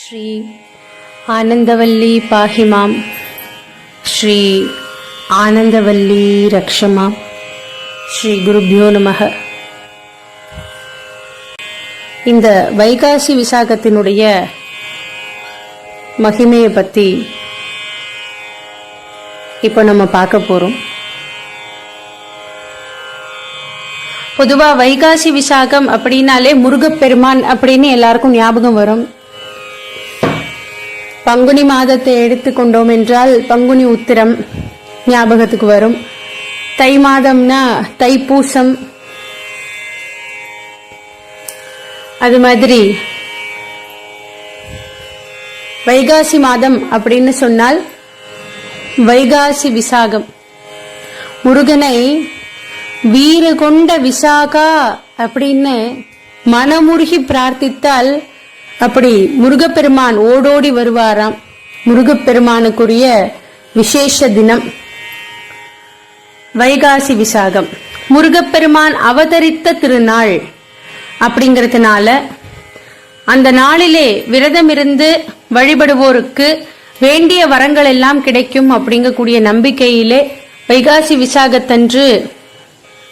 ஸ்ரீ ஆனந்தவல்லி பாஹிமாம், ஸ்ரீ ஆனந்தவல்லி ரக்ஷமாம், ஸ்ரீ குருப்யோ நமக. இந்த வைகாசி விசாகத்தினுடைய மகிமையை பற்றி இப்போ நம்ம பார்க்க போறோம். பொதுவா வைகாசி விசாகம் அப்படின்னாலே முருகப்பெருமான் அப்படின்னு எல்லாருக்கும் ஞாபகம் வரும். பங்குனி மாதத்தை எடுத்துக்கொண்டோம் என்றால் பங்குனி உத்திரம் ஞாபகத்துக்கு வரும். தை மாதம்னா தைப்பூசம். அது மாதிரி வைகாசி மாதம் அப்படின்னு சொன்னால் வைகாசி விசாகம். முருகனை வீறு கொண்ட விசாகா அப்படின்னு மனமுருகி பிரார்த்தித்தால் அப்படி முருகப்பெருமான் ஓடோடி வருவாராம். முருகப்பெருமானுக்குரிய விசேஷ தினம் வைகாசி விசாகம். முருகப்பெருமான் அவதரித்த திருநாள் அப்படிங்கறதுனால அந்த நாளிலே விரதம் இருந்து வழிபடுவோருக்கு வேண்டிய வரங்கள் எல்லாம் கிடைக்கும் அப்படிங்கக்கூடிய நம்பிக்கையிலே வைகாசி விசாகத்தன்று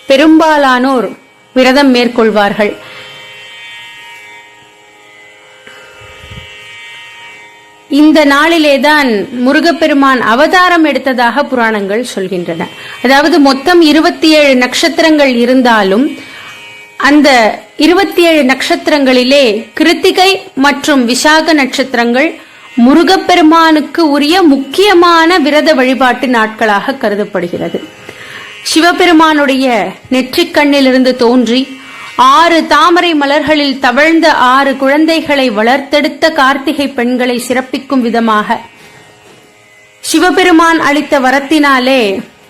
பெரும்பாலானோர் விரதம் மேற்கொள்வார்கள். இந்த நாளிலேதான் முருகப்பெருமான் அவதாரம் எடுத்ததாக புராணங்கள் சொல்கின்றன. அதாவது மொத்தம் 27 நட்சத்திரங்கள் இருந்தாலும் அந்த 27 நட்சத்திரங்களிலே கிருத்திகை மற்றும் விசாக நட்சத்திரங்கள் முருகப்பெருமானுக்கு உரிய முக்கியமான விரத வழிபாட்டு நாட்களாக கருதப்படுகிறது. சிவபெருமானுடைய நெற்றிக்கண்ணிலிருந்து தோன்றி 6 தாமரை மலர்களில் தவழ்ந்த 6 குழந்தைகளை வளர்த்தெடுத்த கார்த்திகை பெண்களை சிறப்பிக்கும் விதமாக சிவபெருமான் அளித்த வரத்தினாலே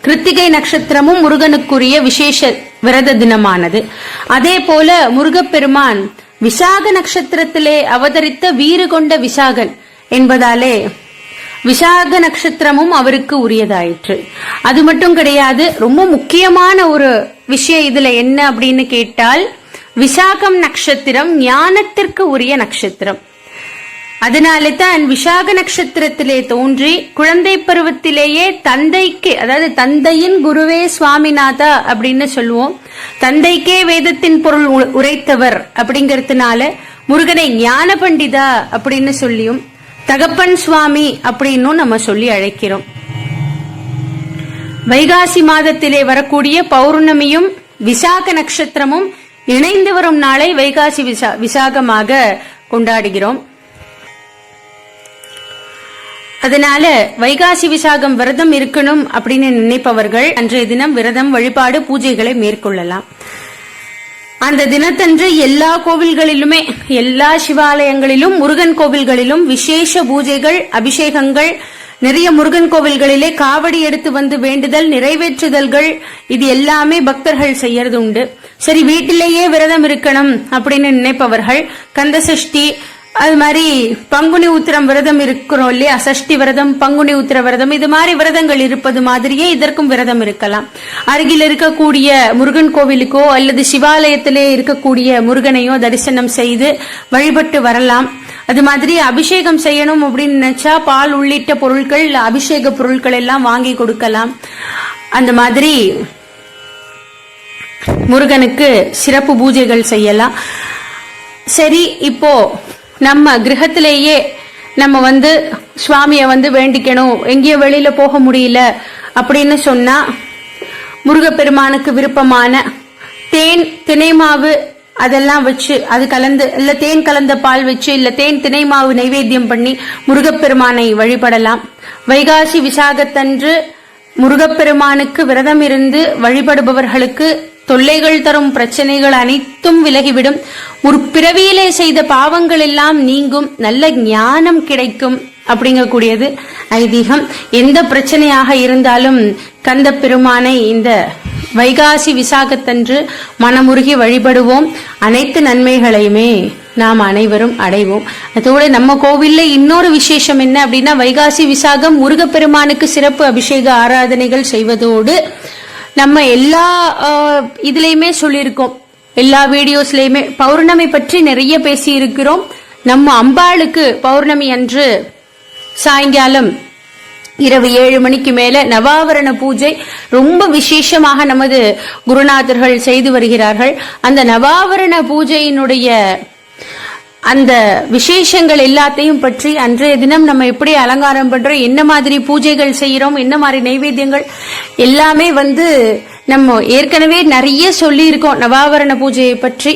கிருத்திகை நட்சத்திரமும் முருகனுக்குரிய விசேஷ விரத தினமானது. அதே போல முருகப்பெருமான் விசாக நட்சத்திரத்திலே அவதரித்த வீறு கொண்ட விசாகன் என்பதாலே விசாக நட்சத்திரமும் அவருக்கு உரியதாயிற்று. அது மட்டும் கிடையாது, ரொம்ப முக்கியமான ஒரு விஷயம் இதுல என்ன அப்படின்னு கேட்டால், விசாகம் நட்சத்திரம் ஞானத்திற்கு உரிய நட்சத்திரம். அதனாலே தான் விசாக நட்சத்திரத்திலே தோன்றி குழந்தை பருவத்திலேயே தந்தைக்கு, அதாவது தந்தையின் குருவே சுவாமிநாதா அப்படின்னு சொல்லுவோம், தந்தைக்கே வேதத்தின் பொருள் உரைத்தவர் அப்படிங்கறதுனால முருகனை ஞான பண்டிதா அப்படின்னு சொல்லியும் தகப்பன் சுவாமி அப்படின்னும் நம்ம சொல்லி அழைக்கிறோம். வைகாசி மாதத்திலே வரக்கூடிய பௌர்ணமியும் விசாக நட்சத்திரமும் இணைந்து வரும் நாளை வைகாசி விசாகமாக கொண்டாடுகிறோம். அதனால வைகாசி விசாகம் விரதம் இருக்கணும் அப்படின்னு நினைப்பவர்கள் அன்றைய தினம் விரதம், வழிபாடு, பூஜைகளை மேற்கொள்ளலாம். அந்த தினத்தன்று எல்லா கோவில்களிலுமே, எல்லா சிவாலயங்களிலும், முருகன் கோவில்களிலும் விசேஷ பூஜைகள், அபிஷேகங்கள், நிறைய முருகன் கோவில்களிலே காவடி எடுத்து வந்து வேண்டுதல், நிறைவேற்றுதல்கள், இது எல்லாமே பக்தர்கள் செய்யறது உண்டு. சரி, வீட்டிலேயே விரதம் இருக்கணும் அப்படின்னு நினைப்பவர்கள் கந்தசஷ்டி, அது மாதிரி பங்குனி உத்திரம் விரதம் இருக்கிறோம் இல்லையா, சஷ்டி விரதம், பங்குனி உத்திர விரதம், இது மாதிரி விரதங்கள் இருப்பது மாதிரியே இதற்கும் விரதம் இருக்கலாம். அருகில் இருக்கக்கூடிய முருகன் கோவிலுக்கோ அல்லது சிவாலயத்திலே இருக்கக்கூடிய முருகனையோ தரிசனம் செய்து வழிபட்டு வரலாம். அது மாதிரி அபிஷேகம் செய்யணும் அப்படின்னு நினைச்சா பால் உள்ளிட்ட பொருட்கள், அபிஷேக பொருட்கள் எல்லாம் வாங்கி கொடுக்கலாம். அந்த மாதிரி முருகனுக்கு சிறப்பு பூஜைகள் செய்யலாம். சரி, இப்போ நம்ம கிரகத்திலேயே நம்ம சுவாமிய வேண்டிக்கணும், எங்கேயோ வெளியில போக முடியல அப்படின்னு சொன்னா முருகப்பெருமானுக்கு விருப்பமான தேன், தினை மாவு அதெல்லாம் வச்சு, அது கலந்து, இல்ல தேன் கலந்த பால் வச்சு, இல்ல தேன் தினை மாவு நைவேத்தியம் பண்ணி முருகப்பெருமானை வழிபடலாம். வைகாசி விசாகத்தன்று முருகப்பெருமானுக்கு விரதம் இருந்து வழிபடுபவர்களுக்கு தொல்லைகள் தரும் பிரச்சனைகள் அனைத்தும் விலகிவிடும். ஒரு பிறவியிலே செய்த பாவங்கள் எல்லாம் நீங்கும், நல்ல ஞானம் கிடைக்கும் அப்படிங்கக்கூடியது ஐதீகம். எந்த பிரச்சனையாக இருந்தாலும் கந்த பெருமானை இந்த வைகாசி விசாகத்தன்று மனமுருகி வழிபடுவோம். அனைத்து நன்மைகளையுமே நாம் அனைவரும் அடைவோம். அதோட நம்ம கோவில்ல இன்னொரு விசேஷம் என்ன அப்படின்னா, வைகாசி விசாகம் முருகப்பெருமானுக்கு சிறப்பு அபிஷேக ஆராதனைகள் செய்வதோடு நம்ம எல்லா இதுலயுமே சொல்லியிருக்கோம், எல்லா வீடியோஸ்லயுமே பௌர்ணமி பற்றி நிறைய பேசி இருக்கிறோம். நம்ம அம்பாளுக்கு பௌர்ணமி அன்று சாயங்காலம் இரவு 7 மணிக்கு மேல நவாவரண பூஜை ரொம்ப விசேஷமாக நமது குருநாதர்கள் செய்து வருகிறார்கள். அந்த நவாவரண பூஜையினுடைய அந்த விசேஷங்கள் எல்லாத்தையும் பற்றி அன்றைய தினம் நம்ம எப்படி அலங்காரம் பண்றோம், என்ன மாதிரி பூஜைகள் செய்யறோம், என்ன மாதிரி நைவேத்தியங்கள் எல்லாமே நம்ம ஏற்கனவே நிறைய சொல்லி இருக்கோம். நவாவரண பூஜையை பற்றி,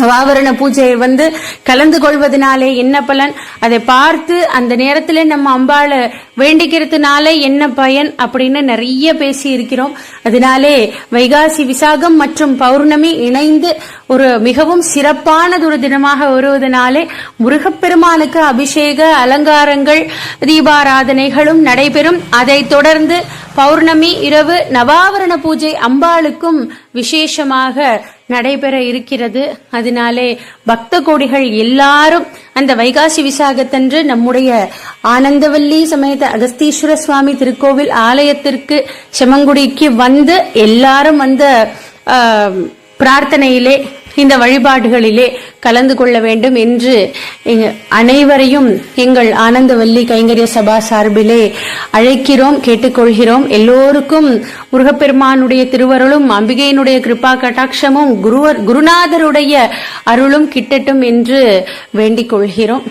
நவாவரண பூஜையை கலந்து கொள்வதனாலே என்ன பலன், அதை பார்த்து அந்த நேரத்துல நம்ம அம்பாளை வேண்டிக்கிறதுனால என்ன பயன் அப்படின்னு நிறைய பேசி இருக்கிறோம். அதனாலே வைகாசி விசாகம் மற்றும் பௌர்ணமி இணைந்து ஒரு மிகவும் சிறப்பானது ஒரு தினமாக வருவதனாலே முருகப்பெருமானுக்கு அபிஷேக அலங்காரங்கள் தீபாராதனைகளும் நடைபெறும். அதை தொடர்ந்து பௌர்ணமி இரவு நவாவரண பூஜை அம்பாளுக்கும் விசேஷமாக நடைபெற இருக்கிறது. அதனாலே பக்த கோடிகள் எல்லாரும் அந்த வைகாசி விசாகத்தன்று நம்முடைய ஆனந்தவல்லி சமேத அகஸ்தீஸ்வர சுவாமி திருக்கோவில் ஆலயத்திற்கு செம்மங்குடிக்கு எல்லாரும் பிரார்த்தனையிலே இந்த வழிபாடுகளிலே கலந்து கொள்ள வேண்டும் என்று அனைவரையும் எங்கள் ஆனந்தவல்லி கைங்கரிய சபா சார்பிலே அழைக்கிறோம், கேட்டுக்கொள்கிறோம். எல்லோருக்கும் முருகப்பெருமானுடைய திருவருளும் அம்பிகையினுடைய கிருபா கட்டாட்சமும் குருநாதருடைய அருளும் கிட்டட்டும் என்று வேண்டிக் கொள்கிறோம்.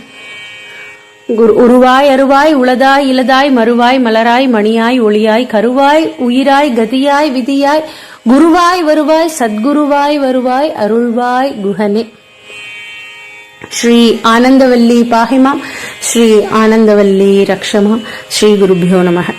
உருவாய் அருவாய் உளதாய் இலதாய் மறுவாய் மலராய் மணியாய் ஒளியாய் கருவாய் உயிராய் கதியாய் விதியாய் குருவாய் வருவாய் சத்குருவாய் வருவாய் அருள்வாய் குஹனே. ஸ்ரீ ஆனந்தவல்லி பாஹிமாம், ஸ்ரீ ஆனந்தவல்லி ரக்ஷமாம். ஸ்ரீ குருபியோ நமஹ.